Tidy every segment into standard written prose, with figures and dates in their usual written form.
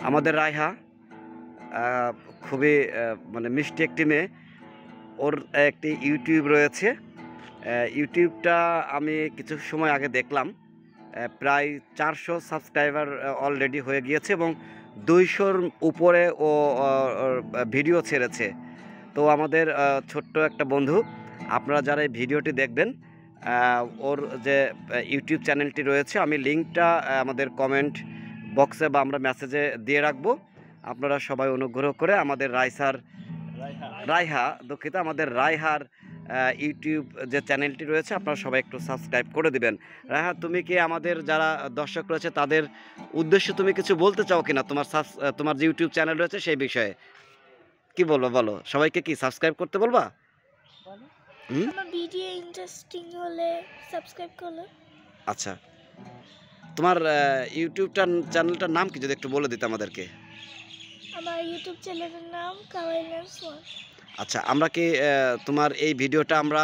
আমাদের রায়হা খুবই মানে মিষ্টি একটি মেয়ে। ওর একটি ইউটিউব রয়েছে। ইউটিউবটা আমি কিছু সময় আগে দেখলাম, প্রায় 400 সাবস্ক্রাইবার অলরেডি হয়ে গিয়েছে এবং 200-র উপরে ও ভিডিও ছেড়েছে। তো আমাদের ছোট্ট একটা বন্ধু, আপনারা যারা এই ভিডিওটি দেখবেন, ওর যে ইউটিউব চ্যানেলটি রয়েছে, আমি লিঙ্কটা আমাদের কমেন্ট বক্সে বা আমরা মেসেজে দিয়ে রাখবো। আপনারা সবাই অনুগ্রহ করে আমাদের রায়হা দুঃখিত, আমাদের রায়হার ইউটিউব যে চ্যানেলটি রয়েছে আপনারা সবাই একটু সাবস্ক্রাইব করে দিবেন। রায়হা, তুমি কি আমাদের যারা দর্শক রয়েছে তাদের উদ্দেশ্যে তুমি কিছু বলতে চাও কিনা, তোমার যে ইউটিউব চ্যানেল রয়েছে সেই বিষয়ে কি বলবো? বলো, সবাইকে কি সাবস্ক্রাইব করতে বলবা? আমার ভিডিও ইন্টারেস্টিং হলে সাবস্ক্রাইব করো। আচ্ছা, তোমার ইউটিউব চ্যানেলটার নাম কি যদি একটু বলে দিতে আমাদেরকে? আমার ইউটিউব চ্যানেলের নাম কাওয়াইল্যান্ডস ওয়ান। আচ্ছা, আমরা কি তোমার এই ভিডিওটা আমরা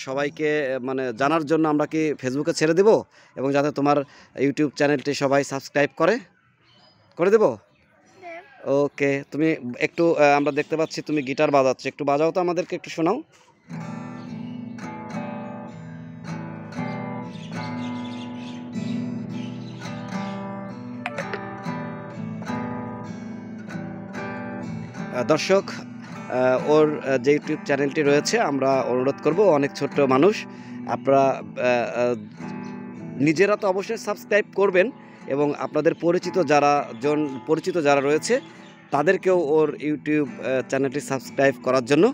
সবাইকে মানে জানার জন্য আমরা কি ফেসবুকে ছেড়ে দেব এবং যাতে তোমার ইউটিউব চ্যানেলটি সবাই সাবস্ক্রাইব করে দেব? ওকে, তুমি একটু আমরা দেখতে পাচ্ছি তুমি গিটার বাজাচ্ছ, একটু বাজাও তো, আমাদেরকে একটু শোনাও। দর্শক, ওর যে ইউটিউব চ্যানেলটি রয়েছে আমরা অনুরোধ করব, অনেক ছোট্ট মানুষ, আপনারা নিজেরা তো অবশ্যই সাবস্ক্রাইব করবেন এবং আপনাদের পরিচিত যারা রয়েছে তাদেরকেও ওর ইউটিউব চ্যানেলটি সাবস্ক্রাইব করার জন্য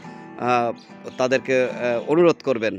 তাদেরকে অনুরোধ করবেন।